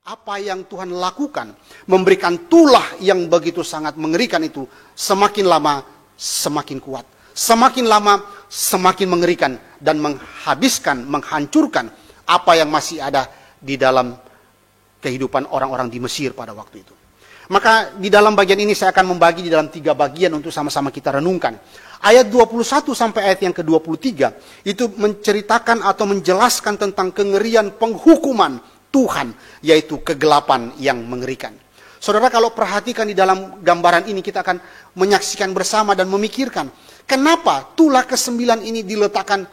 apa yang Tuhan lakukan, memberikan tulah yang begitu sangat mengerikan itu, semakin lama semakin kuat. Semakin lama semakin mengerikan dan menghabiskan, menghancurkan apa yang masih ada di dalam kehidupan orang-orang di Mesir pada waktu itu. Maka di dalam bagian ini saya akan membagi di dalam 3 bagian untuk sama-sama kita renungkan. Ayat 21 sampai ayat yang ke-23 itu menceritakan atau menjelaskan tentang kengerian penghukuman Tuhan, yaitu kegelapan yang mengerikan. Saudara, kalau perhatikan di dalam gambaran ini, kita akan menyaksikan bersama dan memikirkan, kenapa tulah ke-9 ini diletakkan,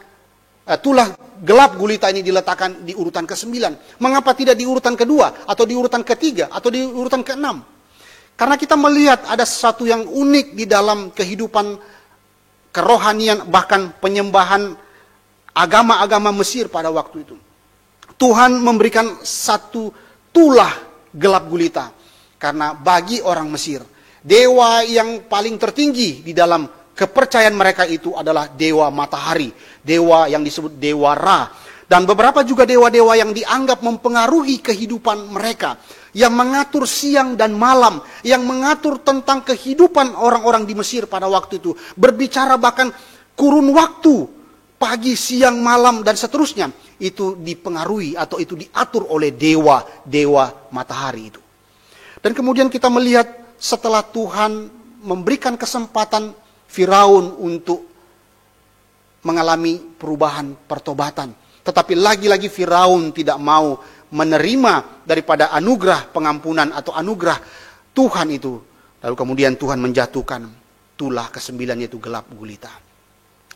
tulah gelap gulita ini diletakkan di urutan ke-9. Mengapa tidak di urutan kedua, atau di urutan ketiga, atau di urutan ke-6? Karena kita melihat ada sesuatu yang unik di dalam kehidupan kerohanian, bahkan penyembahan agama-agama Mesir pada waktu itu. Tuhan memberikan satu tulah gelap gulita. Karena bagi orang Mesir, dewa yang paling tertinggi di dalam kepercayaan mereka itu adalah dewa matahari. Dewa yang disebut dewa Ra. Dan beberapa juga dewa-dewa yang dianggap mempengaruhi kehidupan mereka. Yang mengatur siang dan malam. Yang mengatur tentang kehidupan orang-orang di Mesir pada waktu itu. Berbicara bahkan kurun waktu. Pagi, siang, malam, dan seterusnya. Itu dipengaruhi atau itu diatur oleh dewa-dewa matahari itu. Dan kemudian kita melihat setelah Tuhan memberikan kesempatan Firaun untuk mengalami perubahan pertobatan. Tetapi lagi-lagi Firaun tidak mau menerima daripada anugerah pengampunan atau anugerah Tuhan itu. Lalu kemudian Tuhan menjatuhkan tulah ke-9, yaitu gelap gulita.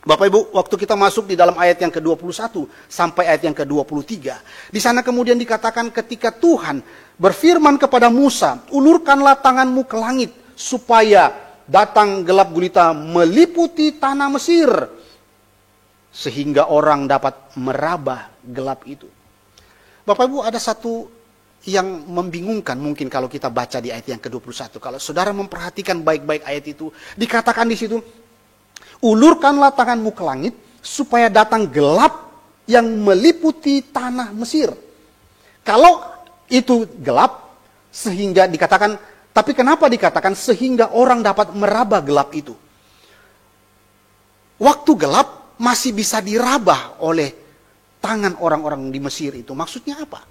Bapak Ibu, waktu kita masuk di dalam ayat yang ke-21 sampai ayat yang ke-23. Di sana kemudian dikatakan ketika Tuhan berfirman kepada Musa, ulurkanlah tanganmu ke langit supaya datang gelap gulita meliputi tanah Mesir. Sehingga orang dapat meraba gelap itu. Bapak Ibu, ada satu yang membingungkan mungkin kalau kita baca di ayat yang ke-21. Kalau saudara memperhatikan baik-baik ayat itu, dikatakan di situ, ulurkanlah tanganmu ke langit, supaya datang gelap yang meliputi tanah Mesir. Kalau itu gelap, sehingga dikatakan, tapi kenapa dikatakan sehingga orang dapat meraba gelap itu? Waktu gelap masih bisa diraba oleh tangan orang-orang di Mesir itu. Maksudnya apa?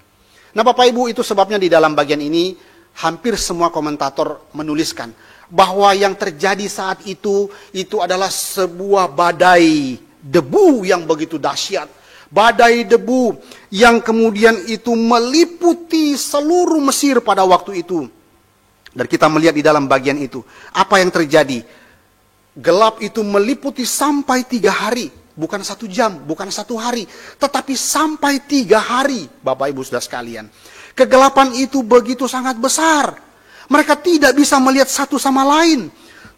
Nah Bapak Ibu, itu sebabnya di dalam bagian ini, hampir semua komentator menuliskan, bahwa yang terjadi saat itu adalah sebuah badai debu yang begitu dahsyat. Badai debu yang kemudian itu meliputi seluruh Mesir pada waktu itu. Dan kita melihat di dalam bagian itu, apa yang terjadi? Gelap itu meliputi sampai 3 hari. Bukan 1 jam, bukan 1 hari. Tetapi sampai 3 hari, Bapak Ibu Saudara sekalian. Kegelapan itu begitu sangat besar. Mereka tidak bisa melihat satu sama lain.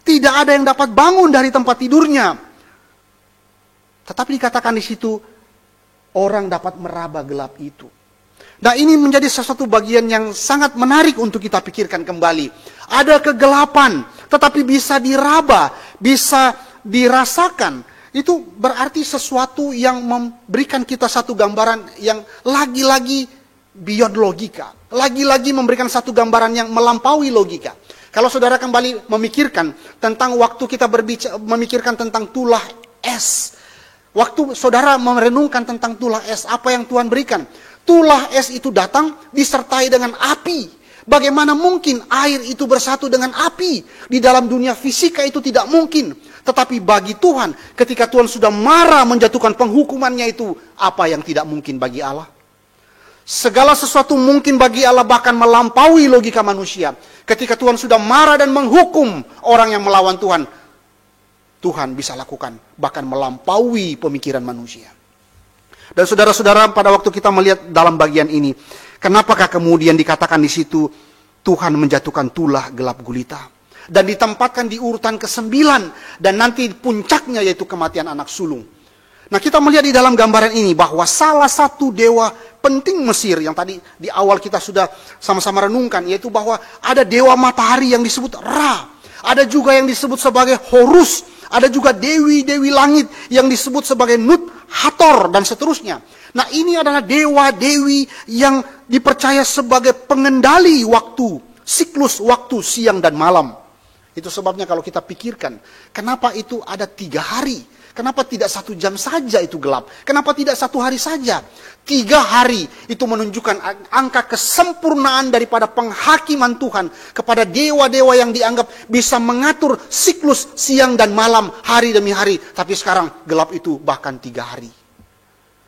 Tidak ada yang dapat bangun dari tempat tidurnya. Tetapi dikatakan di situ, orang dapat meraba gelap itu. Nah, ini menjadi sesuatu bagian yang sangat menarik untuk kita pikirkan kembali. Ada kegelapan, tetapi bisa diraba, bisa dirasakan. Itu berarti sesuatu yang memberikan kita satu gambaran yang lagi-lagi beyond logika. Lagi-lagi memberikan satu gambaran yang melampaui logika. Kalau saudara kembali memikirkan tentang waktu kita memikirkan tentang tulah es. Waktu saudara merenungkan tentang tulah es, apa yang Tuhan berikan? Tulah es itu datang disertai dengan api. Bagaimana mungkin air itu bersatu dengan api? Di dalam dunia fisika itu tidak mungkin. Tetapi bagi Tuhan, ketika Tuhan sudah marah menjatuhkan penghukumannya itu, apa yang tidak mungkin bagi Allah? Segala sesuatu mungkin bagi Allah, bahkan melampaui logika manusia. Ketika Tuhan sudah marah dan menghukum orang yang melawan Tuhan, Tuhan bisa lakukan, bahkan melampaui pemikiran manusia. Dan saudara-saudara, pada waktu kita melihat dalam bagian ini, kenapakah kemudian dikatakan di situ Tuhan menjatuhkan tulah gelap gulita dan ditempatkan di urutan ke-9 dan nanti puncaknya yaitu kematian anak sulung. Nah, kita melihat di dalam gambaran ini bahwa salah satu dewa penting Mesir yang tadi di awal kita sudah sama-sama renungkan, yaitu bahwa ada dewa matahari yang disebut Ra, ada juga yang disebut sebagai Horus, ada juga dewi-dewi langit yang disebut sebagai Nut, Hathor, dan seterusnya. Nah, ini adalah dewa-dewi yang dipercaya sebagai pengendali waktu, siklus waktu siang dan malam. Itu sebabnya kalau kita pikirkan, kenapa itu ada 3 hari? Kenapa tidak 1 jam saja itu gelap? Kenapa tidak 1 hari saja? 3 hari itu menunjukkan angka kesempurnaan daripada penghakiman Tuhan kepada dewa-dewa yang dianggap bisa mengatur siklus siang dan malam, hari demi hari. Tapi sekarang gelap itu bahkan 3 hari.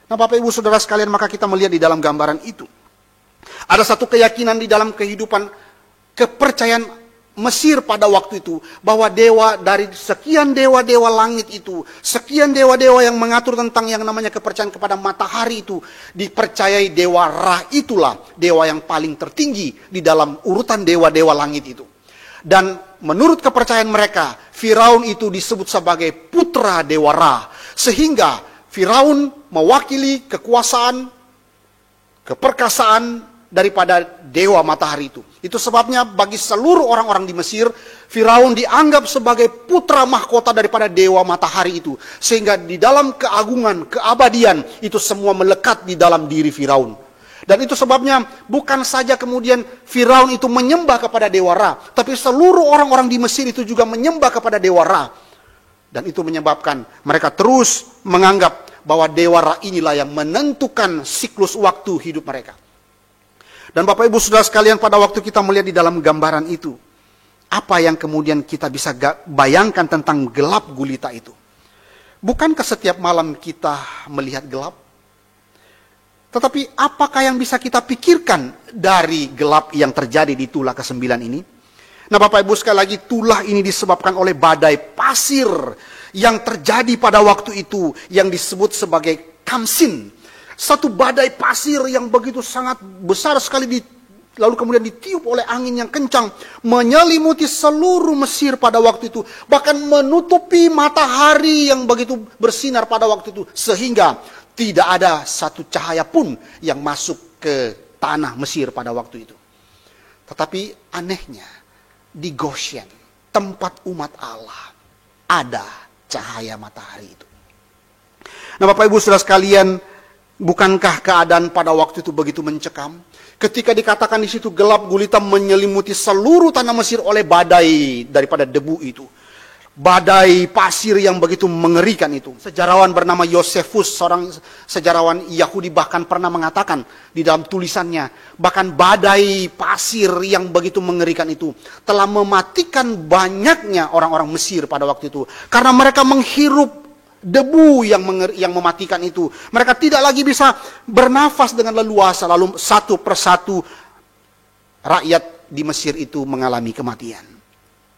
Nah, Bapak Ibu Saudara sekalian, maka kita melihat di dalam gambaran itu ada satu keyakinan di dalam kehidupan kepercayaan Mesir pada waktu itu, bahwa dewa dari sekian dewa-dewa langit itu, sekian dewa-dewa yang mengatur tentang yang namanya kepercayaan kepada matahari itu, dipercayai dewa Ra itulah dewa yang paling tertinggi di dalam urutan dewa-dewa langit itu. Dan menurut kepercayaan mereka, Firaun itu disebut sebagai putra dewa Ra, sehingga Firaun mewakili kekuasaan, keperkasaan daripada dewa matahari itu. Itu sebabnya bagi seluruh orang-orang di Mesir, Firaun dianggap sebagai putra mahkota daripada dewa matahari itu. Sehingga di dalam keagungan, keabadian, itu semua melekat di dalam diri Firaun. Dan itu sebabnya bukan saja kemudian Firaun itu menyembah kepada dewa Ra, tapi seluruh orang-orang di Mesir itu juga menyembah kepada dewa Ra. Dan itu menyebabkan mereka terus menganggap bahwa dewa Ra inilah yang menentukan siklus waktu hidup mereka. Dan Bapak Ibu Saudara sekalian, pada waktu kita melihat di dalam gambaran itu, apa yang kemudian kita bisa bayangkan tentang gelap gulita itu? Bukankah setiap malam kita melihat gelap? Tetapi apakah yang bisa kita pikirkan dari gelap yang terjadi di tulah ke-9 ini? Nah, Bapak Ibu sekali lagi, tulah ini disebabkan oleh badai pasir yang terjadi pada waktu itu, yang disebut sebagai Kamsin. Satu badai pasir yang begitu sangat besar sekali, lalu kemudian ditiup oleh angin yang kencang, menyelimuti seluruh Mesir pada waktu itu, bahkan menutupi matahari yang begitu bersinar pada waktu itu, sehingga tidak ada satu cahaya pun yang masuk ke tanah Mesir pada waktu itu. Tetapi anehnya, di Goshen, tempat umat Allah, ada cahaya matahari itu. Nah, Bapak Ibu Saudara sekalian, bukankah keadaan pada waktu itu begitu mencekam? Ketika dikatakan di situ gelap gulita menyelimuti seluruh tanah Mesir oleh badai daripada debu itu. Badai pasir yang begitu mengerikan itu. Sejarawan bernama Yosefus, seorang sejarawan Yahudi, bahkan pernah mengatakan di dalam tulisannya, bahkan badai pasir yang begitu mengerikan itu telah mematikan banyaknya orang-orang Mesir pada waktu itu. Karena mereka menghirup debu yang mematikan itu. Mereka tidak lagi bisa bernafas dengan leluasa. Lalu satu persatu rakyat di Mesir itu mengalami kematian.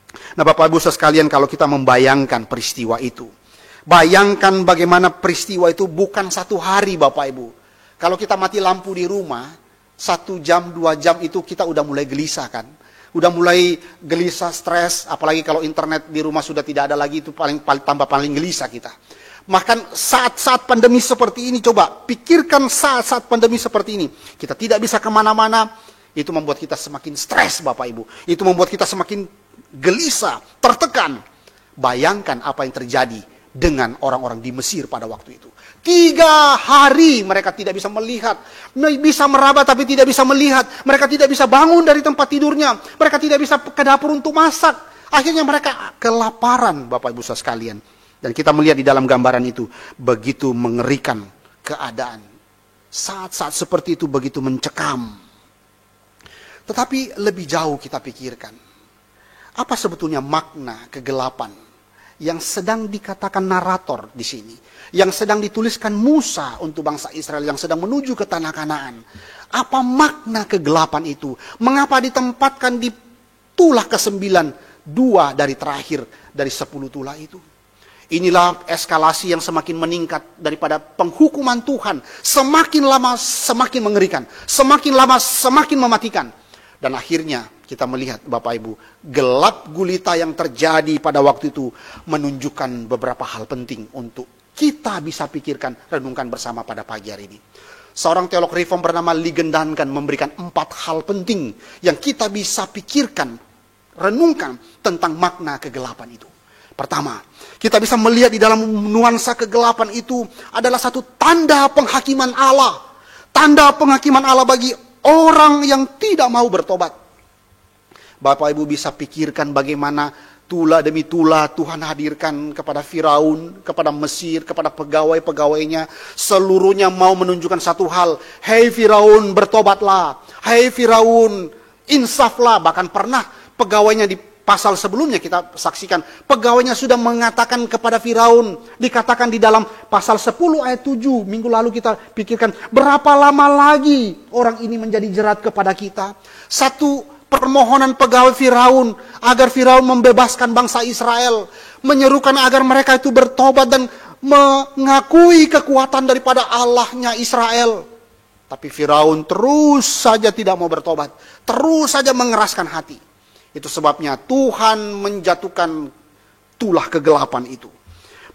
Nah, Bapak Ibu sekalian, kalau kita membayangkan peristiwa itu, bayangkan bagaimana peristiwa itu bukan 1 hari, Bapak Ibu. Kalau kita mati lampu di rumah, 1 jam, 2 jam itu kita udah mulai gelisah kan. Udah mulai gelisah, stres, apalagi kalau internet di rumah sudah tidak ada lagi, itu tambah paling gelisah kita. Bahkan saat-saat pandemi seperti ini, coba pikirkan saat-saat pandemi seperti ini. Kita tidak bisa kemana-mana, itu membuat kita semakin stres, Bapak Ibu. Itu membuat kita semakin gelisah, tertekan. Bayangkan apa yang terjadi dengan orang-orang di Mesir pada waktu itu. 3 hari mereka tidak bisa melihat, bisa meraba tapi tidak bisa melihat. Mereka tidak bisa bangun dari tempat tidurnya. Mereka tidak bisa ke dapur untuk masak. Akhirnya mereka kelaparan, Bapak Ibu sekalian. Dan kita melihat di dalam gambaran itu, begitu mengerikan keadaan. Saat-saat seperti itu begitu mencekam. Tetapi lebih jauh kita pikirkan, apa sebetulnya makna kegelapan yang sedang dikatakan narator di sini, yang sedang dituliskan Musa untuk bangsa Israel yang sedang menuju ke tanah Kanaan. Apa makna kegelapan itu? Mengapa ditempatkan di tulah ke-9, 2 dari terakhir dari 10 tulah itu? Inilah eskalasi yang semakin meningkat daripada penghukuman Tuhan. Semakin lama semakin mengerikan, semakin lama semakin mematikan. Dan akhirnya kita melihat, Bapak Ibu, gelap gulita yang terjadi pada waktu itu menunjukkan beberapa hal penting untuk kita bisa pikirkan, renungkan bersama pada pagi hari ini. Seorang teolog reform bernama Ligon Duncan memberikan 4 hal penting yang kita bisa pikirkan, renungkan tentang makna kegelapan itu. Pertama, kita bisa melihat di dalam nuansa kegelapan itu adalah satu tanda penghakiman Allah. Tanda penghakiman Allah bagi orang yang tidak mau bertobat. Bapak Ibu bisa pikirkan bagaimana tula demi tula Tuhan hadirkan kepada Firaun, kepada Mesir, kepada pegawai-pegawainya. Seluruhnya mau menunjukkan satu hal. Hei Firaun, bertobatlah. Hei Firaun, insaflah. Bahkan pernah pegawainya di pasal sebelumnya kita saksikan, pegawainya sudah mengatakan kepada Firaun, dikatakan di dalam pasal 10 ayat 7, minggu lalu kita pikirkan, berapa lama lagi orang ini menjadi jerat kepada kita. Satu permohonan pegawai Firaun, agar Firaun membebaskan bangsa Israel, menyerukan agar mereka itu bertobat dan mengakui kekuatan daripada Allahnya Israel. Tapi Firaun terus saja tidak mau bertobat, terus saja mengeraskan hati. Itu sebabnya Tuhan menjatuhkan tulah kegelapan itu.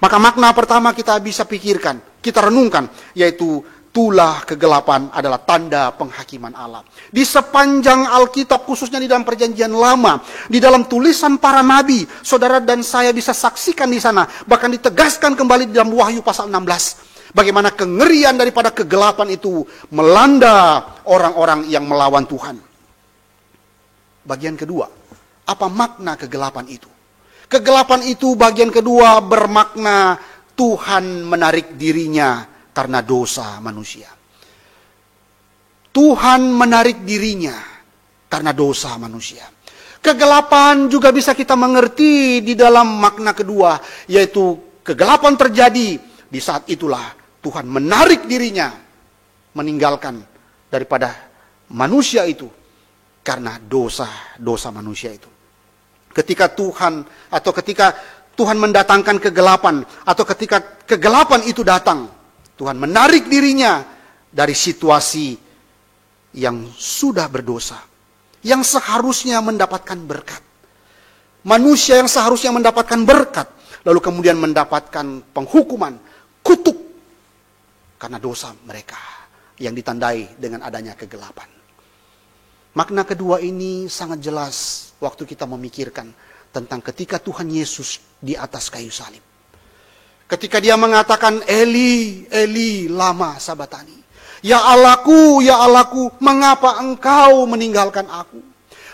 Maka makna pertama kita bisa pikirkan, kita renungkan, yaitu tulah kegelapan adalah tanda penghakiman Allah. Di sepanjang Alkitab, khususnya di dalam Perjanjian Lama, di dalam tulisan para nabi, saudara dan saya bisa saksikan di sana, bahkan ditegaskan kembali di dalam Wahyu pasal 16. Bagaimana kengerian daripada kegelapan itu melanda orang-orang yang melawan Tuhan. Bagian kedua, apa makna kegelapan itu? Kegelapan itu bagian kedua bermakna Tuhan menarik dirinya karena dosa manusia. Tuhan menarik dirinya karena dosa manusia. Kegelapan juga bisa kita mengerti di dalam makna kedua, yaitu kegelapan terjadi di saat itulah Tuhan menarik dirinya, meninggalkan daripada manusia itu karena dosa manusia itu. Ketika Tuhan mendatangkan kegelapan, atau ketika kegelapan itu datang, Tuhan menarik dirinya dari situasi yang sudah berdosa, yang seharusnya mendapatkan berkat. Manusia yang seharusnya mendapatkan berkat, lalu kemudian mendapatkan penghukuman, kutuk, karena dosa mereka yang ditandai dengan adanya kegelapan. Makna kedua ini sangat jelas waktu kita memikirkan tentang ketika Tuhan Yesus di atas kayu salib. Ketika dia mengatakan, Eli, Eli, lama sabatani. Ya Allahku, mengapa engkau meninggalkan aku?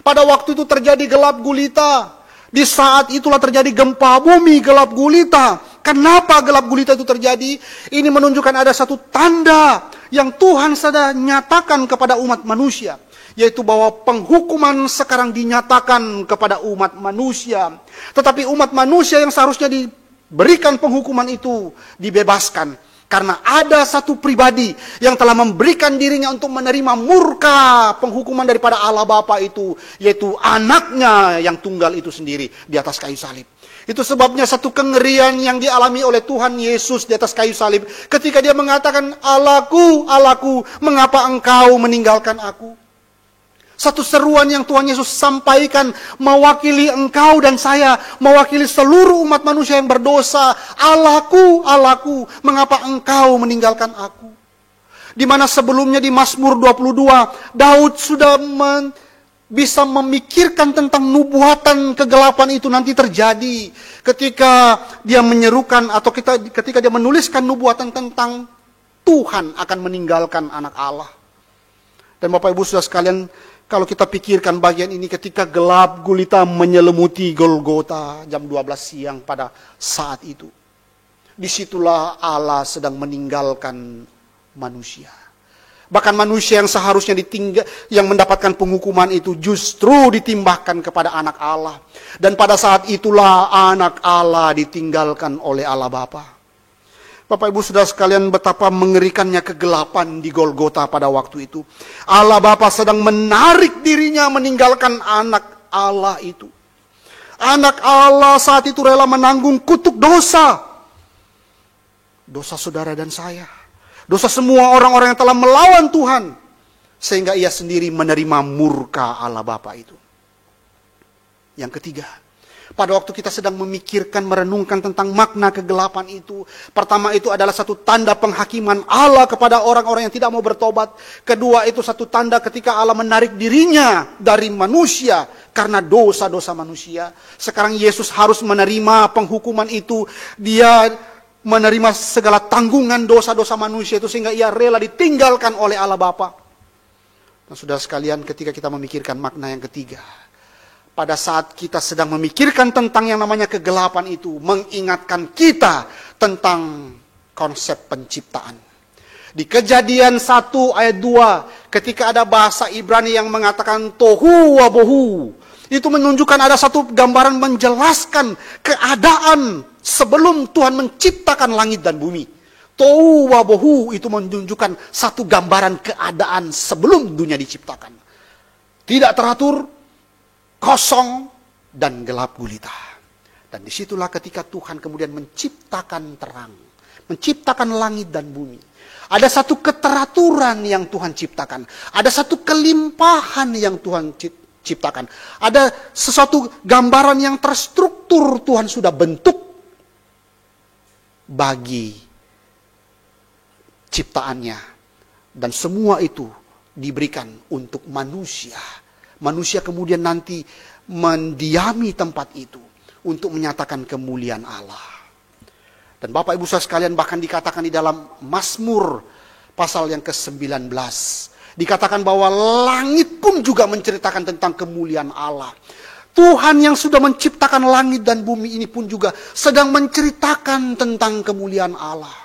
Pada waktu itu terjadi gelap gulita. Di saat itulah terjadi gempa bumi, gelap gulita. Kenapa gelap gulita itu terjadi? Ini menunjukkan ada satu tanda yang Tuhan sudah nyatakan kepada umat manusia, yaitu bahwa penghukuman sekarang dinyatakan kepada umat manusia. Tetapi umat manusia yang seharusnya diberikan penghukuman itu dibebaskan. Karena ada satu pribadi yang telah memberikan dirinya untuk menerima murka penghukuman daripada Allah Bapa itu, yaitu anaknya yang tunggal itu sendiri di atas kayu salib. Itu sebabnya satu kengerian yang dialami oleh Tuhan Yesus di atas kayu salib, ketika dia mengatakan, Allahku, Allahku, mengapa engkau meninggalkan aku? Satu seruan yang Tuhan Yesus sampaikan mewakili engkau dan saya, mewakili seluruh umat manusia yang berdosa. Allahku, Allahku, mengapa engkau meninggalkan aku? Di mana sebelumnya di Mazmur 22, Daud sudah bisa memikirkan tentang nubuatan kegelapan itu nanti terjadi. Ketika dia menyerukan atau ketika dia menuliskan nubuatan tentang Tuhan akan meninggalkan anak Allah. Dan Bapak Ibu Saudara sekalian, kalau kita pikirkan bagian ini ketika gelap gulita menyelimuti Golgota jam 12 siang pada saat itu. Disitulah Allah sedang meninggalkan manusia. Bahkan manusia yang seharusnya yang mendapatkan penghukuman itu justru ditimbahkan kepada anak Allah. Dan pada saat itulah anak Allah ditinggalkan oleh Allah Bapa. Bapak Ibu Saudara sekalian, betapa mengerikannya kegelapan di Golgota pada waktu itu. Allah Bapa sedang menarik dirinya meninggalkan anak Allah itu. Anak Allah saat itu rela menanggung kutuk dosa. Dosa saudara dan saya. Dosa semua orang-orang yang telah melawan Tuhan. Sehingga ia sendiri menerima murka Allah Bapa itu. Yang ketiga, pada waktu kita sedang memikirkan, merenungkan tentang makna kegelapan itu. Pertama itu adalah satu tanda penghakiman Allah kepada orang-orang yang tidak mau bertobat. Kedua itu satu tanda ketika Allah menarik dirinya dari manusia karena dosa-dosa manusia. Sekarang Yesus harus menerima penghukuman itu. Dia menerima segala tanggungan dosa-dosa manusia itu sehingga ia rela ditinggalkan oleh Allah Bapa. Dan saudara sekalian, ketika kita memikirkan makna yang ketiga, pada saat kita sedang memikirkan tentang yang namanya kegelapan itu, mengingatkan kita tentang konsep penciptaan. Di Kejadian 1 ayat 2, ketika ada bahasa Ibrani yang mengatakan tohu wabohu, itu menunjukkan ada satu gambaran menjelaskan keadaan sebelum Tuhan menciptakan langit dan bumi. Tohu wabohu itu menunjukkan satu gambaran keadaan sebelum dunia diciptakan. Tidak teratur, kosong dan gelap gulita. Dan disitulah ketika Tuhan kemudian menciptakan terang, menciptakan langit dan bumi. Ada satu keteraturan yang Tuhan ciptakan, ada satu kelimpahan yang Tuhan ciptakan, ada sesuatu gambaran yang terstruktur Tuhan sudah bentuk bagi ciptaannya. Dan semua itu diberikan untuk manusia. Manusia kemudian nanti mendiami tempat itu untuk menyatakan kemuliaan Allah. Dan Bapak Ibu Saudara sekalian, bahkan dikatakan di dalam Mazmur pasal yang ke-19. Dikatakan bahwa langit pun juga menceritakan tentang kemuliaan Allah. Tuhan yang sudah menciptakan langit dan bumi ini pun juga sedang menceritakan tentang kemuliaan Allah.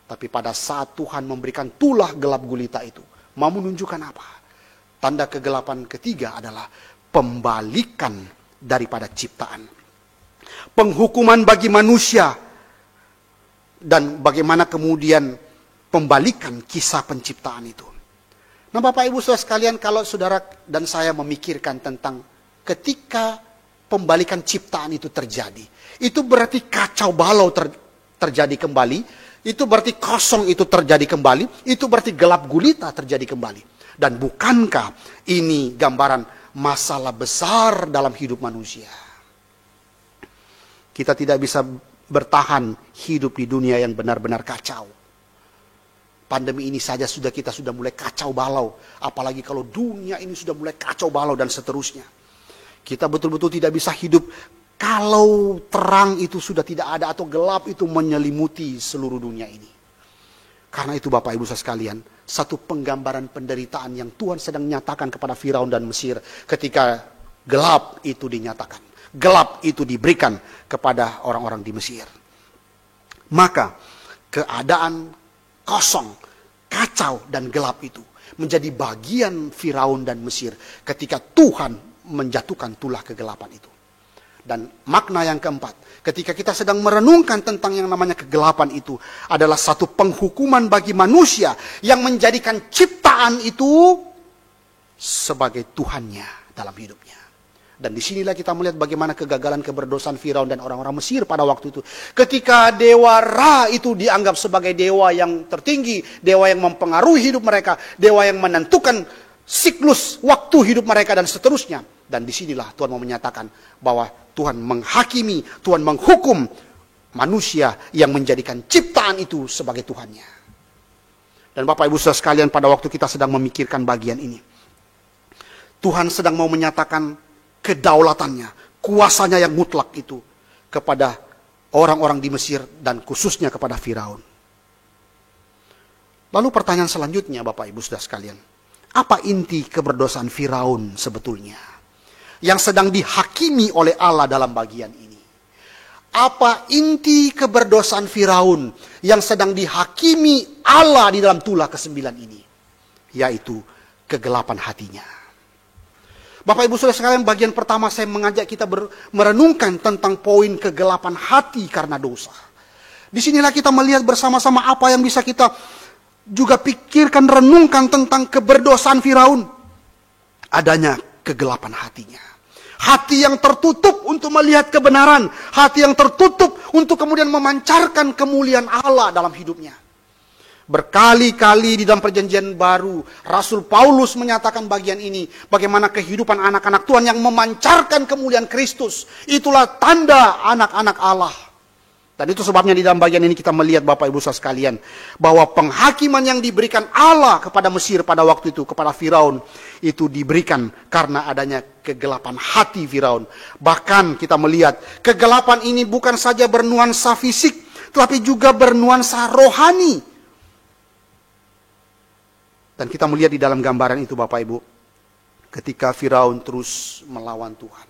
Tapi pada saat Tuhan memberikan tulah gelap gulita itu, mau menunjukkan apa? Tanda kegelapan ketiga adalah pembalikan daripada ciptaan. Penghukuman bagi manusia dan bagaimana kemudian pembalikan kisah penciptaan itu. Nah Bapak Ibu Saudara sekalian, kalau saudara dan saya memikirkan tentang ketika pembalikan ciptaan itu terjadi, itu berarti kacau balau terjadi kembali, itu berarti kosong itu terjadi kembali, itu berarti gelap gulita terjadi kembali. Dan bukankah ini gambaran masalah besar dalam hidup manusia? Kita tidak bisa bertahan hidup di dunia yang benar-benar kacau. Pandemi ini saja kita sudah mulai kacau balau. Apalagi kalau dunia ini sudah mulai kacau balau dan seterusnya. Kita betul-betul tidak bisa hidup kalau terang itu sudah tidak ada atau gelap itu menyelimuti seluruh dunia ini. Karena itu Bapak Ibu Saudara sekalian, satu penggambaran penderitaan yang Tuhan sedang nyatakan kepada Firaun dan Mesir ketika gelap itu dinyatakan. Gelap itu diberikan kepada orang-orang di Mesir. Maka keadaan kosong, kacau dan gelap itu menjadi bagian Firaun dan Mesir ketika Tuhan menjatuhkan tulah kegelapan itu. Dan makna yang keempat, ketika kita sedang merenungkan tentang yang namanya kegelapan itu, adalah satu penghukuman bagi manusia yang menjadikan ciptaan itu sebagai Tuhannya dalam hidupnya. Dan disinilah kita melihat bagaimana kegagalan keberdosaan Firaun dan orang-orang Mesir pada waktu itu. Ketika dewa Ra itu dianggap sebagai dewa yang tertinggi, dewa yang mempengaruhi hidup mereka, dewa yang menentukan siklus waktu hidup mereka dan seterusnya. Dan disinilah Tuhan mau menyatakan bahwa Tuhan menghakimi, Tuhan menghukum manusia yang menjadikan ciptaan itu sebagai Tuhannya. Dan Bapak Ibu Saudara sekalian, pada waktu kita sedang memikirkan bagian ini, Tuhan sedang mau menyatakan kedaulatannya, kuasanya yang mutlak itu kepada orang-orang di Mesir dan khususnya kepada Firaun. Lalu pertanyaan selanjutnya Bapak Ibu Saudara sekalian, apa inti keberdosaan Firaun sebetulnya yang sedang dihakimi oleh Allah dalam bagian ini? Apa inti keberdosaan Firaun yang sedang dihakimi Allah di dalam tulah ke-9 ini? Yaitu kegelapan hatinya. Bapak Ibu Saudara sekalian, bagian pertama saya mengajak kita merenungkan tentang poin kegelapan hati karena dosa. Disinilah kita melihat bersama-sama apa yang bisa kita juga pikirkan, renungkan tentang keberdosaan Firaun. Adanya kegelapan hatinya. Hati yang tertutup untuk melihat kebenaran. Hati yang tertutup untuk kemudian memancarkan kemuliaan Allah dalam hidupnya. Berkali-kali di dalam perjanjian baru, Rasul Paulus menyatakan bagian ini. Bagaimana kehidupan anak-anak Tuhan yang memancarkan kemuliaan Kristus. Itulah tanda anak-anak Allah. Dan itu sebabnya di dalam bagian ini kita melihat Bapak Ibu saudara sekalian, bahwa penghakiman yang diberikan Allah kepada Mesir pada waktu itu, kepada Firaun, itu diberikan karena adanya kegelapan hati Firaun. Bahkan kita melihat kegelapan ini bukan saja bernuansa fisik, tetapi juga bernuansa rohani. Dan kita melihat di dalam gambaran itu Bapak Ibu, ketika Firaun terus melawan Tuhan.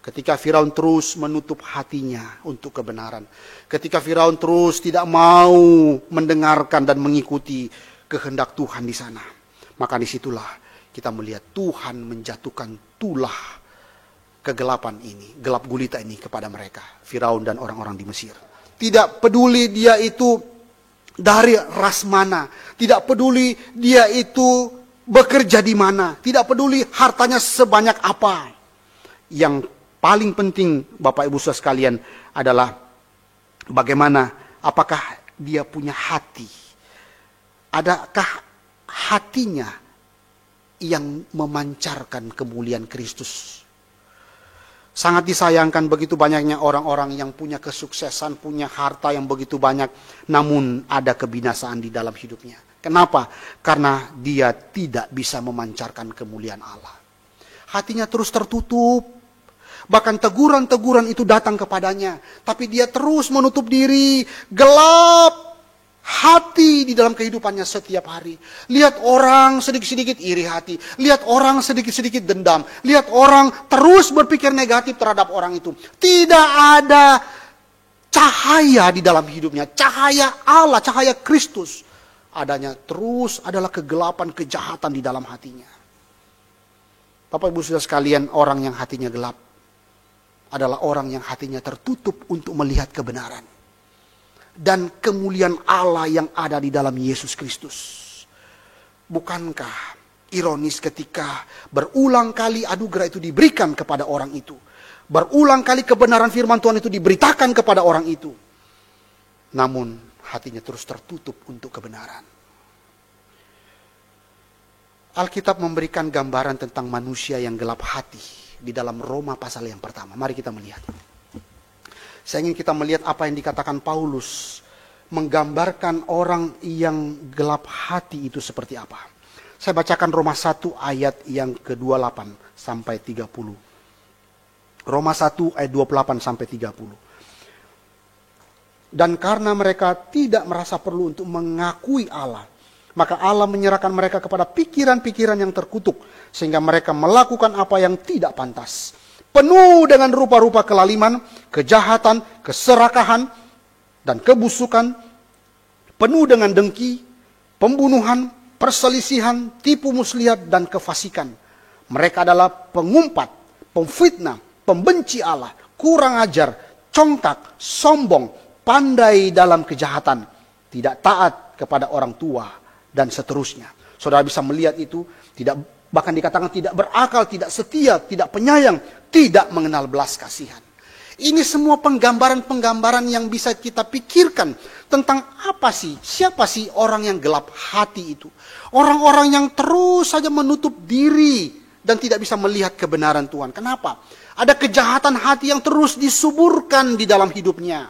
Ketika Firaun terus menutup hatinya untuk kebenaran. Ketika Firaun terus tidak mau mendengarkan dan mengikuti kehendak Tuhan di sana. Maka disitulah kita melihat Tuhan menjatuhkan tulah kegelapan ini, gelap gulita ini kepada mereka. Firaun dan orang-orang di Mesir. Tidak peduli dia itu dari ras mana, tidak peduli dia itu bekerja di mana, tidak peduli hartanya sebanyak apa. Yang paling penting Bapak Ibu saudara sekalian adalah bagaimana, apakah dia punya hati. Adakah hatinya yang memancarkan kemuliaan Kristus? Sangat disayangkan begitu banyaknya orang-orang yang punya kesuksesan, punya harta yang begitu banyak, namun ada kebinasaan di dalam hidupnya. Kenapa? Karena dia tidak bisa memancarkan kemuliaan Allah. Hatinya terus tertutup. Bahkan teguran-teguran itu datang kepadanya, tapi dia terus menutup diri, gelap hati di dalam kehidupannya setiap hari. Lihat orang sedikit-sedikit iri hati. Lihat orang sedikit-sedikit dendam. Lihat orang terus berpikir negatif terhadap orang itu. Tidak ada cahaya di dalam hidupnya. Cahaya Allah, cahaya Kristus. Adanya terus adalah kegelapan, kejahatan di dalam hatinya. Bapak Ibu saudara sekalian, orang yang hatinya gelap adalah orang yang hatinya tertutup untuk melihat kebenaran dan kemuliaan Allah yang ada di dalam Yesus Kristus. Bukankah ironis ketika berulang kali anugerah itu diberikan kepada orang itu, berulang kali kebenaran firman Tuhan itu diberitakan kepada orang itu, namun hatinya terus tertutup untuk kebenaran. Alkitab memberikan gambaran tentang manusia yang gelap hati di dalam Roma pasal yang pertama. Mari kita melihat. Saya ingin kita melihat apa yang dikatakan Paulus, menggambarkan orang yang gelap hati itu seperti apa. Saya bacakan Roma 1 ayat yang ke-28 sampai 30. Roma 1 ayat 28 sampai 30. Dan karena mereka tidak merasa perlu untuk mengakui Allah, maka Allah menyerahkan mereka kepada pikiran-pikiran yang terkutuk, sehingga mereka melakukan apa yang tidak pantas. Penuh dengan rupa-rupa kelaliman, kejahatan, keserakahan, dan kebusukan. Penuh dengan dengki, pembunuhan, perselisihan, tipu muslihat, dan kefasikan. Mereka adalah pengumpat, pemfitnah, pembenci Allah, kurang ajar, congkak, sombong, pandai dalam kejahatan, tidak taat kepada orang tua, dan seterusnya. Saudara bisa melihat itu, bahkan dikatakan tidak berakal, tidak setia, tidak penyayang, tidak mengenal belas kasihan. Ini semua penggambaran-penggambaran yang bisa kita pikirkan tentang apa sih, siapa sih orang yang gelap hati itu. Orang-orang yang terus saja menutup diri dan tidak bisa melihat kebenaran Tuhan. Kenapa? Ada kejahatan hati yang terus disuburkan di dalam hidupnya.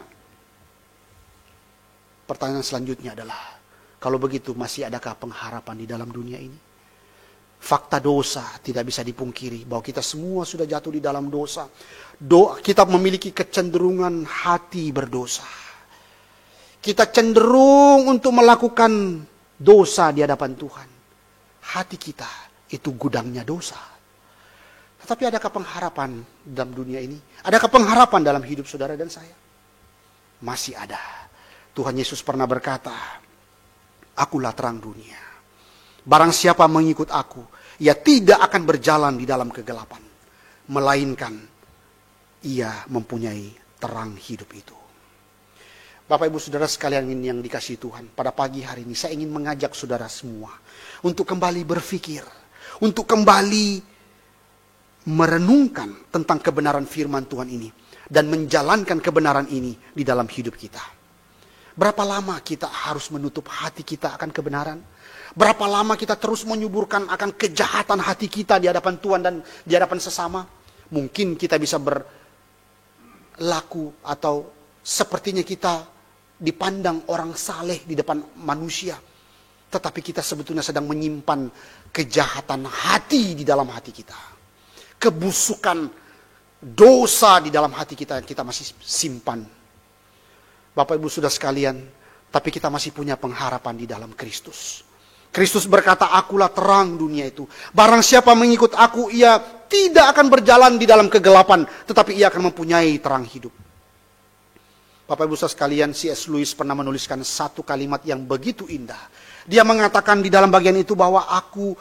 Pertanyaan selanjutnya adalah, kalau begitu masih adakah pengharapan di dalam dunia ini? Fakta dosa tidak bisa dipungkiri bahwa kita semua sudah jatuh di dalam dosa. Kita memiliki kecenderungan hati berdosa. Kita cenderung untuk melakukan dosa di hadapan Tuhan. Hati kita itu gudangnya dosa. Tetapi adakah pengharapan dalam dunia ini? Adakah pengharapan dalam hidup saudara dan saya? Masih ada. Tuhan Yesus pernah berkata, "Akulah terang dunia. Barang siapa mengikut aku, ia tidak akan berjalan di dalam kegelapan, melainkan ia mempunyai terang hidup itu." Bapak Ibu Saudara sekalian yang dikasihi Tuhan, pada pagi hari ini saya ingin mengajak saudara semua untuk kembali berpikir, untuk kembali merenungkan tentang kebenaran firman Tuhan ini dan menjalankan kebenaran ini di dalam hidup kita. Berapa lama kita harus menutup hati kita akan kebenaran? Berapa lama kita terus menyuburkan akan kejahatan hati kita di hadapan Tuhan dan di hadapan sesama? Mungkin kita bisa berlaku atau sepertinya kita dipandang orang saleh di depan manusia. Tetapi kita sebetulnya sedang menyimpan kejahatan hati di dalam hati kita. Kebusukan dosa di dalam hati kita yang kita masih simpan. Bapak Ibu Saudara sekalian, tapi kita masih punya pengharapan di dalam Kristus. Kristus berkata, akulah terang dunia itu. Barang siapa mengikut aku, ia tidak akan berjalan di dalam kegelapan, tetapi ia akan mempunyai terang hidup. Bapak Ibu Saudara sekalian, C.S. Lewis pernah menuliskan satu kalimat yang begitu indah. Dia mengatakan di dalam bagian itu bahwa aku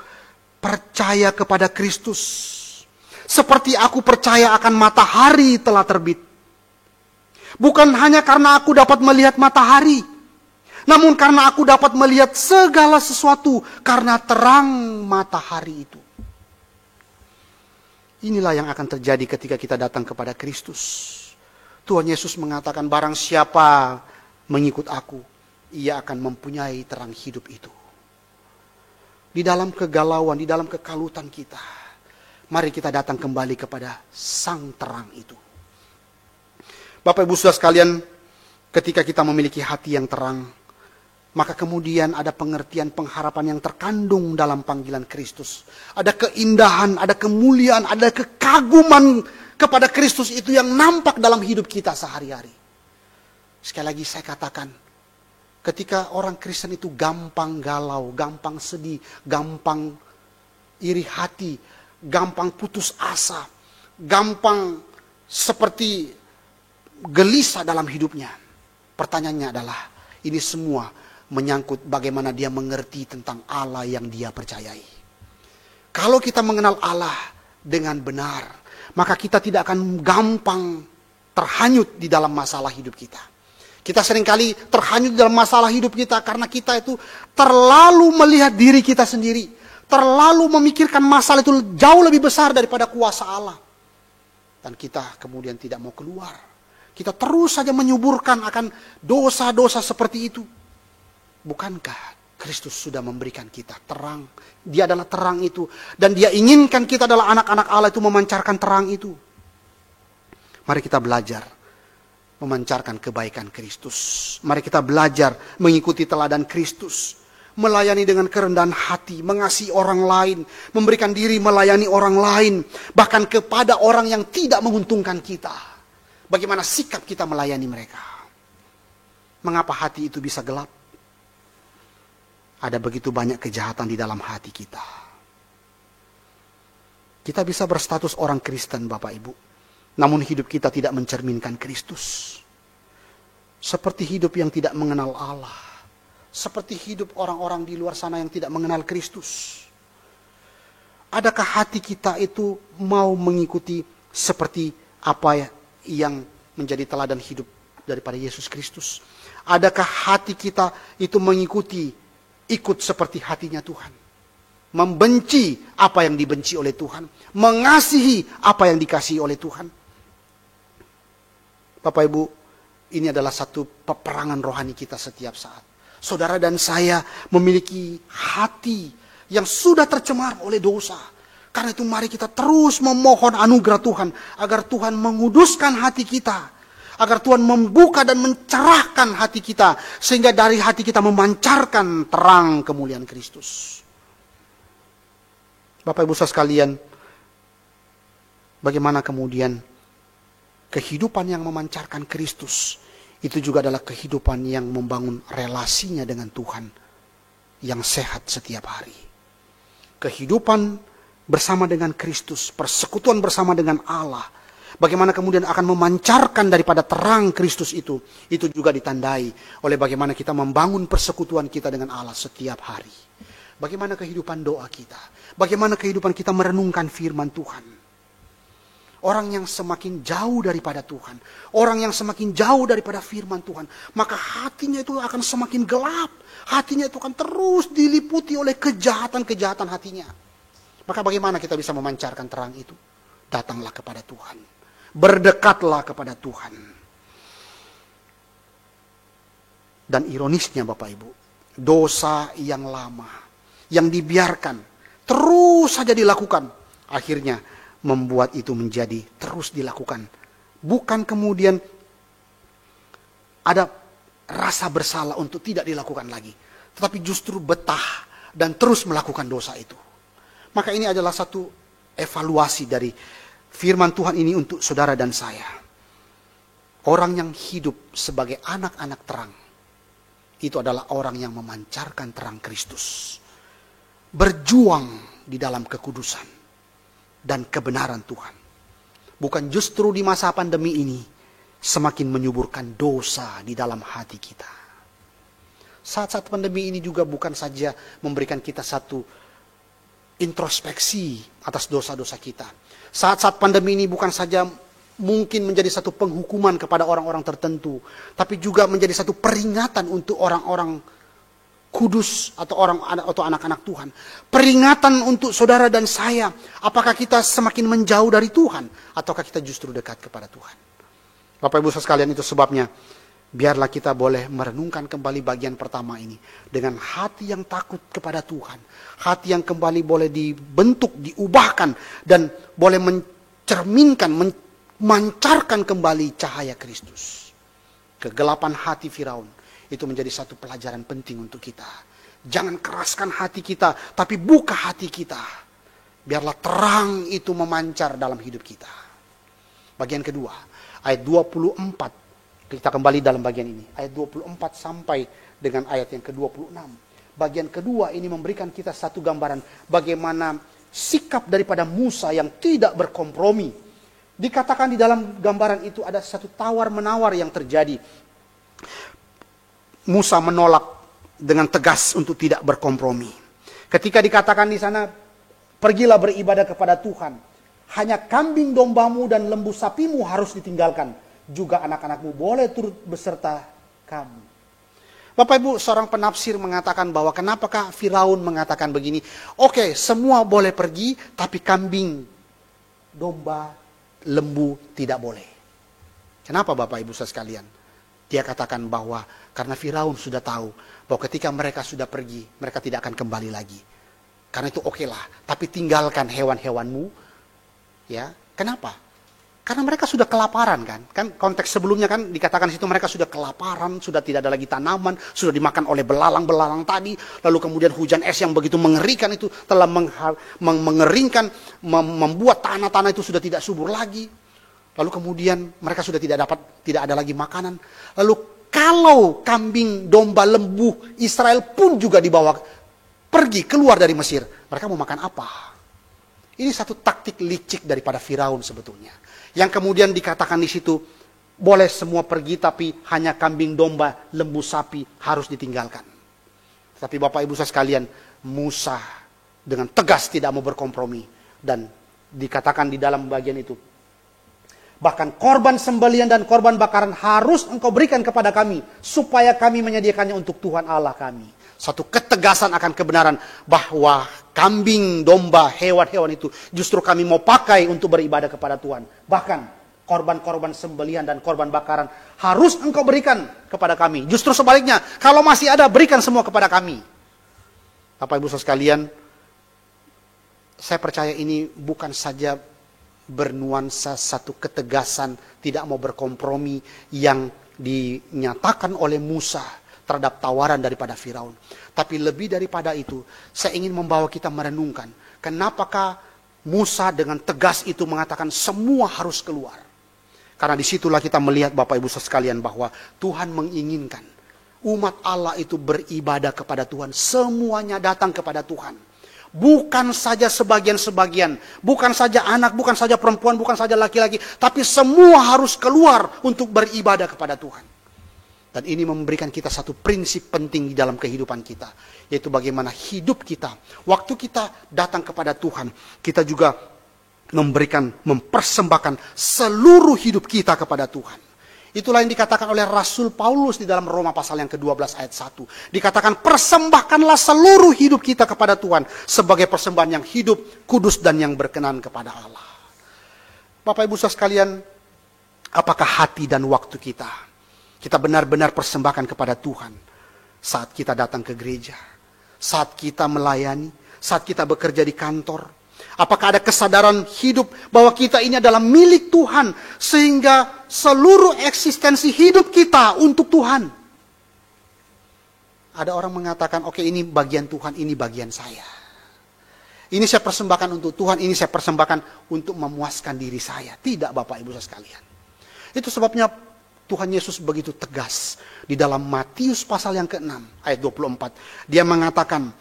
percaya kepada Kristus. Seperti aku percaya akan matahari telah terbit. Bukan hanya karena aku dapat melihat matahari, namun karena aku dapat melihat segala sesuatu karena terang matahari itu. Inilah yang akan terjadi ketika kita datang kepada Kristus. Tuhan Yesus mengatakan, barang siapa mengikut aku, ia akan mempunyai terang hidup itu. Di dalam kegalauan, di dalam kekalutan kita, mari kita datang kembali kepada sang terang itu. Bapak Ibu Saudara sekalian, ketika kita memiliki hati yang terang, maka kemudian ada pengertian pengharapan yang terkandung dalam panggilan Kristus. Ada keindahan, ada kemuliaan, ada kekaguman kepada Kristus itu yang nampak dalam hidup kita sehari-hari. Sekali lagi saya katakan, ketika orang Kristen itu gampang galau, gampang sedih, gampang iri hati, gampang putus asa, gampang seperti gelisah dalam hidupnya. Pertanyaannya adalah, ini semua menyangkut bagaimana dia mengerti tentang Allah yang dia percayai. Kalau kita mengenal Allah dengan benar, maka kita tidak akan gampang terhanyut di dalam masalah hidup kita. Kita seringkali terhanyut di dalam masalah hidup kita karena kita itu terlalu melihat diri kita sendiri. Terlalu memikirkan masalah itu jauh lebih besar daripada kuasa Allah. Dan kita kemudian tidak mau keluar. Kita terus saja menyuburkan akan dosa-dosa seperti itu. Bukankah Kristus sudah memberikan kita terang? Dia adalah terang itu. Dan dia inginkan kita adalah anak-anak Allah itu memancarkan terang itu. Mari kita belajar memancarkan kebaikan Kristus. Mari kita belajar mengikuti teladan Kristus. Melayani dengan kerendahan hati, mengasihi orang lain, memberikan diri melayani orang lain. Bahkan kepada orang yang tidak menguntungkan kita. Bagaimana sikap kita melayani mereka? Mengapa hati itu bisa gelap? Ada begitu banyak kejahatan di dalam hati kita. Kita bisa berstatus orang Kristen, Bapak Ibu. Namun hidup kita tidak mencerminkan Kristus. Seperti hidup yang tidak mengenal Allah. Seperti hidup orang-orang di luar sana yang tidak mengenal Kristus. Adakah hati kita itu mau mengikuti seperti apa yang menjadi teladan hidup daripada Yesus Kristus? Adakah hati kita itu mengikuti, ikut seperti hatinya Tuhan? Membenci apa yang dibenci oleh Tuhan. Mengasihi apa yang dikasihi oleh Tuhan. Bapak Ibu, ini adalah satu peperangan rohani kita setiap saat. Saudara dan saya memiliki hati yang sudah tercemar oleh dosa. Karena itu mari kita terus memohon anugerah Tuhan. Agar Tuhan menguduskan hati kita. Agar Tuhan membuka dan mencerahkan hati kita. Sehingga dari hati kita memancarkan terang kemuliaan Kristus. Bapak Ibu saudara sekalian. Bagaimana kemudian kehidupan yang memancarkan Kristus. Itu juga adalah kehidupan yang membangun relasinya dengan Tuhan. Yang sehat setiap hari. Kehidupan bersama dengan Kristus, persekutuan bersama dengan Allah, bagaimana kemudian akan memancarkan daripada terang Kristus itu juga ditandai oleh bagaimana kita membangun persekutuan kita dengan Allah setiap hari. Bagaimana kehidupan doa kita, bagaimana kehidupan kita merenungkan firman Tuhan. Orang yang semakin jauh daripada Tuhan, orang yang semakin jauh daripada firman Tuhan, maka hatinya itu akan semakin gelap, hatinya itu akan terus diliputi oleh kejahatan-kejahatan hatinya. Maka bagaimana kita bisa memancarkan terang itu? Datanglah kepada Tuhan. Berdekatlah kepada Tuhan. Dan ironisnya Bapak Ibu, dosa yang lama, yang dibiarkan, terus saja dilakukan, akhirnya membuat itu menjadi terus dilakukan. Bukan kemudian ada rasa bersalah untuk tidak dilakukan lagi, tetapi justru betah dan terus melakukan dosa itu. Maka ini adalah satu evaluasi dari firman Tuhan ini untuk saudara dan saya. Orang yang hidup sebagai anak-anak terang, itu adalah orang yang memancarkan terang Kristus. Berjuang di dalam kekudusan dan kebenaran Tuhan. Bukan justru di masa pandemi ini semakin menyuburkan dosa di dalam hati kita. Saat-saat pandemi ini juga bukan saja memberikan kita satu introspeksi atas dosa-dosa kita. Saat-saat pandemi ini bukan saja mungkin menjadi satu penghukuman kepada orang-orang tertentu, tapi juga menjadi satu peringatan untuk orang-orang kudus atau anak-anak Tuhan. Peringatan untuk saudara dan saya, apakah kita semakin menjauh dari Tuhan ataukah kita justru dekat kepada Tuhan. Bapak Ibu sekalian, itu sebabnya biarlah kita boleh merenungkan kembali bagian pertama ini dengan hati yang takut kepada Tuhan, hati yang kembali boleh dibentuk, diubahkan, dan boleh mencerminkan, memancarkan kembali cahaya Kristus. Kegelapan hati Firaun itu menjadi satu pelajaran penting untuk kita. Jangan keraskan hati kita, tapi buka hati kita. Biarlah terang itu memancar dalam hidup kita. Bagian kedua, ayat 24. Kita kembali dalam bagian ini. Ayat 24 sampai dengan ayat yang ke-26. Bagian kedua ini memberikan kita satu gambaran bagaimana sikap daripada Musa yang tidak berkompromi. Dikatakan di dalam gambaran itu ada satu tawar-menawar yang terjadi. Musa menolak dengan tegas untuk tidak berkompromi. Ketika dikatakan di sana, pergilah beribadah kepada Tuhan. Hanya kambing dombamu dan lembu sapimu harus ditinggalkan. Juga anak-anakmu boleh turut beserta kamu. Bapak Ibu, seorang penafsir mengatakan bahwa kenapakah Firaun mengatakan begini? Oke, semua boleh pergi, tapi kambing, domba, lembu tidak boleh. Kenapa Bapak Ibu sekalian? Dia katakan bahwa karena Firaun sudah tahu bahwa ketika mereka sudah pergi, mereka tidak akan kembali lagi. Karena itu okelah, tapi tinggalkan hewan-hewanmu. Ya, kenapa? Karena mereka sudah kelaparan kan. Kan konteks sebelumnya kan dikatakan di situ mereka sudah kelaparan, sudah tidak ada lagi tanaman, sudah dimakan oleh belalang-belalang tadi. Lalu kemudian hujan es yang begitu mengerikan itu telah mengeringkan, membuat tanah-tanah itu sudah tidak subur lagi. Lalu kemudian mereka sudah tidak ada lagi makanan. Lalu kalau kambing, domba, lembu Israel pun juga dibawa pergi keluar dari Mesir, mereka mau makan apa? Ini satu taktik licik daripada Firaun sebetulnya. Yang kemudian dikatakan di situ, boleh semua pergi tapi hanya kambing, domba, lembu, sapi harus ditinggalkan. Tapi Bapak Ibu sekalian, Musa dengan tegas tidak mau berkompromi. Dan dikatakan di dalam bagian itu, bahkan korban sembelihan dan korban bakaran harus engkau berikan kepada kami, supaya kami menyediakannya untuk Tuhan Allah kami. Satu ketegasan akan kebenaran bahwa kambing, domba, hewan-hewan itu justru kami mau pakai untuk beribadah kepada Tuhan. Bahkan korban-korban sembelihan dan korban bakaran harus engkau berikan kepada kami. Justru sebaliknya, kalau masih ada, berikan semua kepada kami. Bapak Ibu sekalian, saya percaya ini bukan saja bernuansa satu ketegasan, tidak mau berkompromi yang dinyatakan oleh Musa terhadap tawaran daripada Firaun. Tapi lebih daripada itu, saya ingin membawa kita merenungkan, kenapakah Musa dengan tegas itu mengatakan semua harus keluar. Karena disitulah kita melihat Bapak Ibu sekalian bahwa Tuhan menginginkan umat Allah itu beribadah kepada Tuhan. Semuanya datang kepada Tuhan. Bukan saja sebagian-sebagian, bukan saja anak, bukan saja perempuan, bukan saja laki-laki, tapi semua harus keluar untuk beribadah kepada Tuhan. Dan ini memberikan kita satu prinsip penting di dalam kehidupan kita. Yaitu bagaimana hidup kita. Waktu kita datang kepada Tuhan, kita juga mempersembahkan seluruh hidup kita kepada Tuhan. Itulah yang dikatakan oleh Rasul Paulus di dalam Roma pasal yang ke-12 ayat 1. Dikatakan persembahkanlah seluruh hidup kita kepada Tuhan. Sebagai persembahan yang hidup, kudus dan yang berkenan kepada Allah. Bapak Ibu sekalian, apakah hati dan waktu kita kita benar-benar persembahkan kepada Tuhan saat kita datang ke gereja, saat kita melayani, saat kita bekerja di kantor? Apakah ada kesadaran hidup bahwa kita ini adalah milik Tuhan, sehingga seluruh eksistensi hidup kita untuk Tuhan? Ada orang mengatakan, oke, ini bagian Tuhan, ini bagian saya. Ini saya persembahkan untuk Tuhan, ini saya persembahkan untuk memuaskan diri saya. Tidak, Bapak Ibu sekalian. Itu sebabnya Tuhan Yesus begitu tegas di dalam Matius pasal yang ke-6 ayat 24. Dia mengatakan,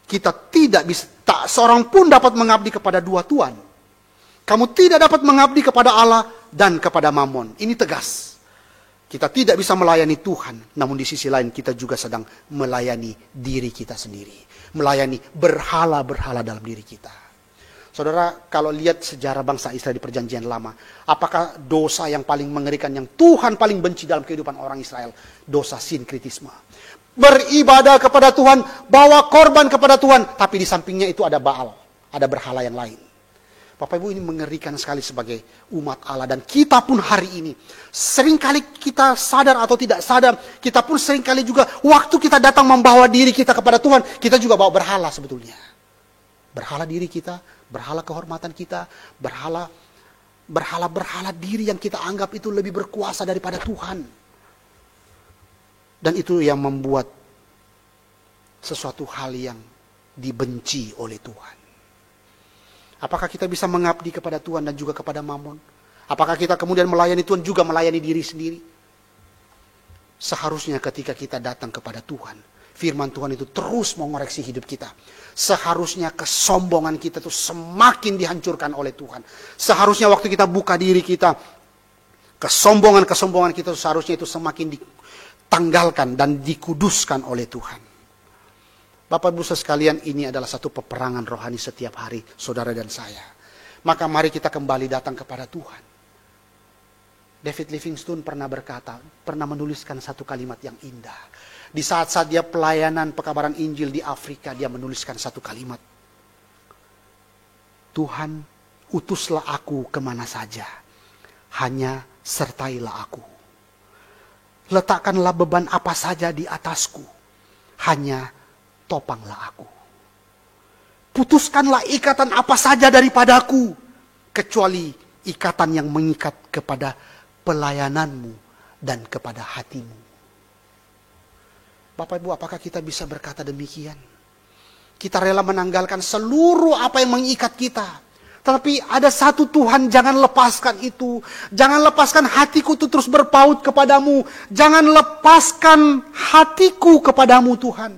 kita tidak bisa, tak seorang pun dapat mengabdi kepada dua tuan. Kamu tidak dapat mengabdi kepada Allah dan kepada Mamon. Ini tegas. Kita tidak bisa melayani Tuhan, namun di sisi lain kita juga sedang melayani diri kita sendiri. Melayani berhala-berhala dalam diri kita. Saudara, kalau lihat sejarah bangsa Israel di perjanjian lama, apakah dosa yang paling mengerikan, yang Tuhan paling benci dalam kehidupan orang Israel? Dosa sinkritisme. Beribadah kepada Tuhan, bawa korban kepada Tuhan, tapi di sampingnya itu ada Baal, ada berhala yang lain. Bapak Ibu, ini mengerikan sekali sebagai umat Allah. Dan kita pun hari ini, seringkali kita sadar atau tidak sadar, kita pun seringkali juga waktu kita datang membawa diri kita kepada Tuhan, kita juga bawa berhala sebetulnya. Berhala diri kita, berhala kehormatan kita, berhala diri yang kita anggap itu lebih berkuasa daripada Tuhan. Dan itu yang membuat sesuatu hal yang dibenci oleh Tuhan. Apakah kita bisa mengabdi kepada Tuhan dan juga kepada Mamon? Apakah kita kemudian melayani Tuhan juga melayani diri sendiri? Seharusnya ketika kita datang kepada Tuhan, firman Tuhan itu terus mengoreksi hidup kita. Seharusnya kesombongan kita itu semakin dihancurkan oleh Tuhan. Seharusnya waktu kita buka diri kita, kesombongan kita seharusnya itu semakin ditanggalkan dan dikuduskan oleh Tuhan. Bapak Ibu sekalian, ini adalah satu peperangan rohani setiap hari, saudara dan saya. Maka mari kita kembali datang kepada Tuhan. David Livingstone pernah menuliskan satu kalimat yang indah. Di saat-saat dia pelayanan pekabaran Injil di Afrika, dia menuliskan satu kalimat. Tuhan, utuslah aku kemana saja, hanya sertailah aku. Letakkanlah beban apa saja di atasku, hanya topanglah aku. Putuskanlah ikatan apa saja daripadaku, kecuali ikatan yang mengikat kepada pelayananmu dan kepada hatimu. Bapak Ibu, apakah kita bisa berkata demikian? Kita rela menanggalkan seluruh apa yang mengikat kita. Tetapi ada satu Tuhan, jangan lepaskan itu. Jangan lepaskan hatiku itu terus berpaut kepadamu. Jangan lepaskan hatiku kepadamu Tuhan.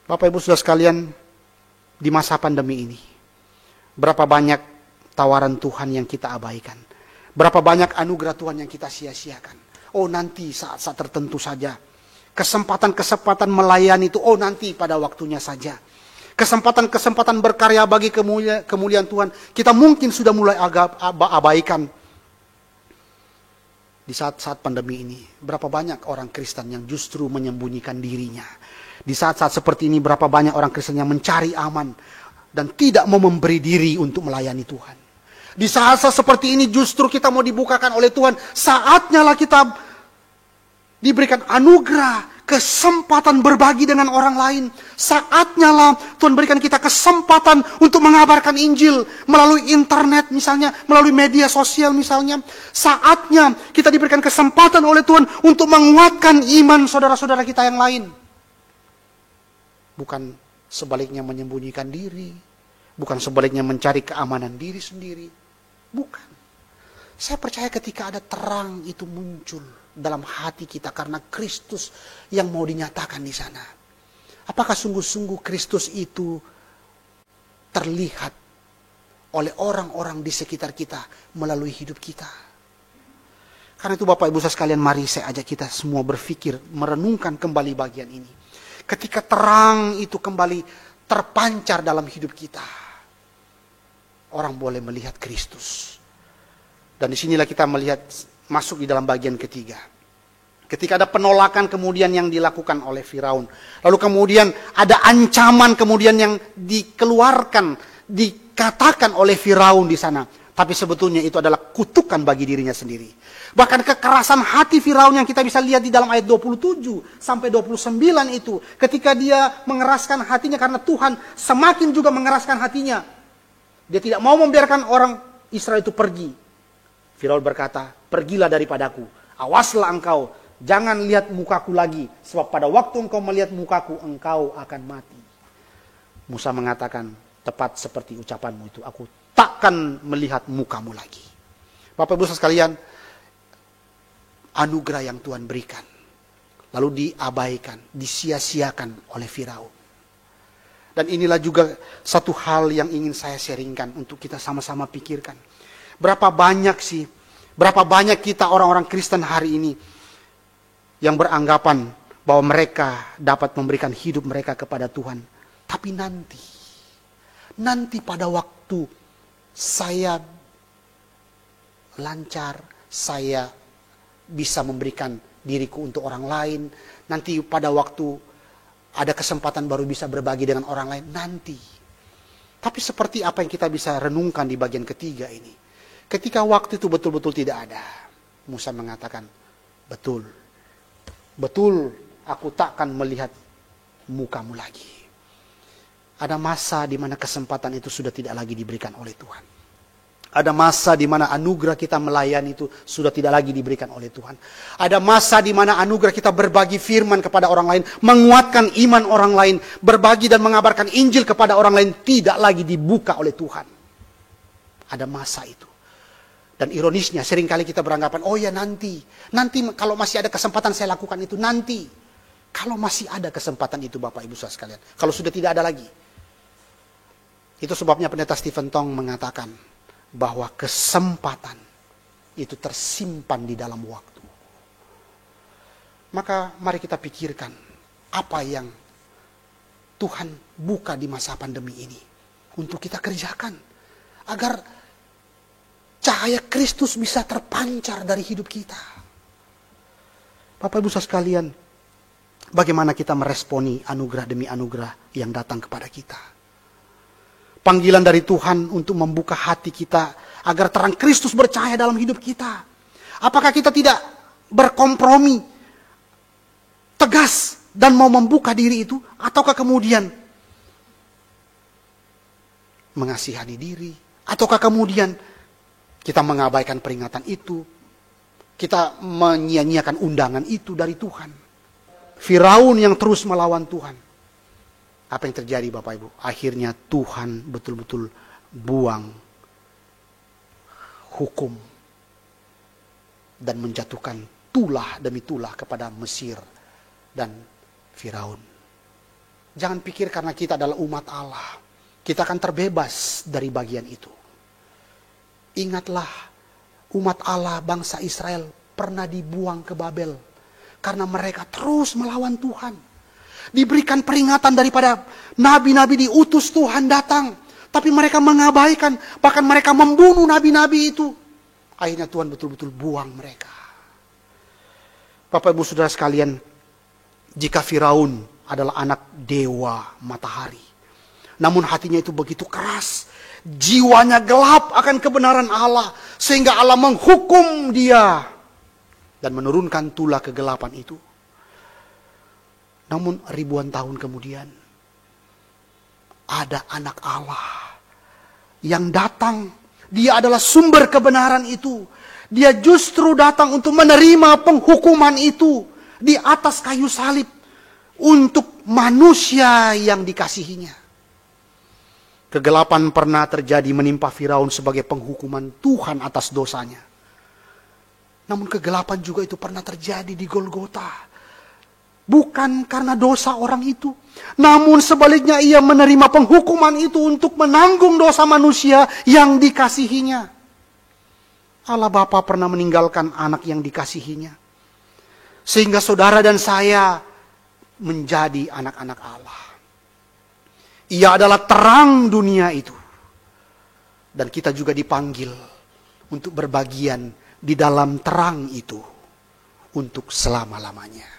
Bapak Ibu Saudara sekalian, di masa pandemi ini, berapa banyak tawaran Tuhan yang kita abaikan. Berapa banyak anugerah Tuhan yang kita sia-siakan. Oh, nanti saat-saat tertentu saja. Kesempatan-kesempatan melayani itu, oh nanti pada waktunya saja. Kesempatan-kesempatan berkarya bagi kemuliaan Tuhan, kita mungkin sudah mulai abaikan. Di saat-saat pandemi ini, berapa banyak orang Kristen yang justru menyembunyikan dirinya. Di saat-saat seperti ini, berapa banyak orang Kristen yang mencari aman dan tidak mau memberi diri untuk melayani Tuhan. Di saat-saat seperti ini justru kita mau dibukakan oleh Tuhan. Saatnya lah kita diberikan anugerah, kesempatan berbagi dengan orang lain. Saatnya lah Tuhan berikan kita kesempatan untuk mengabarkan Injil melalui internet misalnya, melalui media sosial misalnya. Saatnya kita diberikan kesempatan oleh Tuhan untuk menguatkan iman saudara-saudara kita yang lain. Bukan sebaliknya menyembunyikan diri, bukan sebaliknya mencari keamanan diri sendiri. Bukan. Saya percaya ketika ada terang itu muncul dalam hati kita karena Kristus yang mau dinyatakan di sana. Apakah sungguh-sungguh Kristus itu terlihat oleh orang-orang di sekitar kita melalui hidup kita? Karena itu Bapak Ibu sekalian, mari saya ajak kita semua berpikir, merenungkan kembali bagian ini. Ketika terang itu kembali terpancar dalam hidup kita, orang boleh melihat Kristus. Dan disinilah kita melihat masuk di dalam bagian ketiga. Ketika ada penolakan kemudian yang dilakukan oleh Firaun. Lalu kemudian ada ancaman kemudian yang dikeluarkan, dikatakan oleh Firaun di sana. Tapi sebetulnya itu adalah kutukan bagi dirinya sendiri. Bahkan kekerasan hati Firaun yang kita bisa lihat di dalam ayat 27 sampai 29 itu. Ketika dia mengeraskan hatinya karena Tuhan semakin juga mengeraskan hatinya. Dia tidak mau membiarkan orang Israel itu pergi. Firaun berkata, pergilah daripadaku. Awaslah engkau, jangan lihat mukaku lagi. Sebab pada waktu engkau melihat mukaku, engkau akan mati. Musa mengatakan, tepat seperti ucapanmu itu. Aku takkan melihat mukamu lagi. Bapak Ibu sekalian, anugerah yang Tuhan berikan lalu diabaikan, disia-siakan oleh Firaun. Dan inilah juga satu hal yang ingin saya sharingkan untuk kita sama-sama pikirkan. Berapa banyak kita orang-orang Kristen hari ini yang beranggapan bahwa mereka dapat memberikan hidup mereka kepada Tuhan. Tapi nanti pada waktu saya lancar, saya bisa memberikan diriku untuk orang lain. Nanti pada waktu ada kesempatan baru bisa berbagi dengan orang lain, nanti. Tapi seperti apa yang kita bisa renungkan di bagian ketiga ini. Ketika waktu itu betul-betul tidak ada, Musa mengatakan, betul aku takkan melihat mukamu lagi. Ada masa di mana kesempatan itu sudah tidak lagi diberikan oleh Tuhan. Ada masa di mana anugerah kita melayani itu sudah tidak lagi diberikan oleh Tuhan. Ada masa di mana anugerah kita berbagi firman kepada orang lain, menguatkan iman orang lain, berbagi dan mengabarkan Injil kepada orang lain tidak lagi dibuka oleh Tuhan. Ada masa itu. Dan ironisnya seringkali kita beranggapan, oh ya nanti kalau masih ada kesempatan saya lakukan itu nanti. Kalau masih ada kesempatan itu Bapak Ibu saudara sekalian. Kalau sudah tidak ada lagi. Itu sebabnya Pendeta Stephen Tong mengatakan bahwa kesempatan itu tersimpan di dalam waktu. Maka mari kita pikirkan apa yang Tuhan buka di masa pandemi ini untuk kita kerjakan agar cahaya Kristus bisa terpancar dari hidup kita. Bapak Ibu saudara sekalian, bagaimana kita meresponi anugerah demi anugerah yang datang kepada kita? Panggilan dari Tuhan untuk membuka hati kita agar terang Kristus bercahaya dalam hidup kita. Apakah kita tidak berkompromi, tegas dan mau membuka diri itu, ataukah kemudian mengasihani diri, ataukah kemudian kita mengabaikan peringatan itu, kita menyia-nyiakan undangan itu dari Tuhan. Firaun yang terus melawan Tuhan. Apa yang terjadi Bapak Ibu? Akhirnya Tuhan betul-betul buang hukum dan menjatuhkan tulah demi tulah kepada Mesir dan Firaun. Jangan pikir karena kita adalah umat Allah, kita akan terbebas dari bagian itu. Ingatlah, umat Allah bangsa Israel pernah dibuang ke Babel karena mereka terus melawan Tuhan. Diberikan peringatan daripada nabi-nabi diutus Tuhan datang. Tapi mereka mengabaikan. Bahkan mereka membunuh nabi-nabi itu. Akhirnya Tuhan betul-betul buang mereka. Bapak Ibu Saudara sekalian. Jika Firaun adalah anak dewa matahari. Namun hatinya itu begitu keras. Jiwanya gelap akan kebenaran Allah. Sehingga Allah menghukum dia. Dan menurunkan tulah kegelapan itu. Namun ribuan tahun kemudian, ada anak Allah yang datang. Dia adalah sumber kebenaran itu. Dia justru datang untuk menerima penghukuman itu di atas kayu salib untuk manusia yang dikasihinya. Kegelapan pernah terjadi menimpa Firaun sebagai penghukuman Tuhan atas dosanya. Namun kegelapan juga itu pernah terjadi di Golgota. Bukan karena dosa orang itu. Namun sebaliknya ia menerima penghukuman itu untuk menanggung dosa manusia yang dikasihinya. Allah Bapa pernah meninggalkan anak yang dikasihinya. Sehingga saudara dan saya menjadi anak-anak Allah. Ia adalah terang dunia itu. Dan kita juga dipanggil untuk berbagian di dalam terang itu. Untuk selama-lamanya.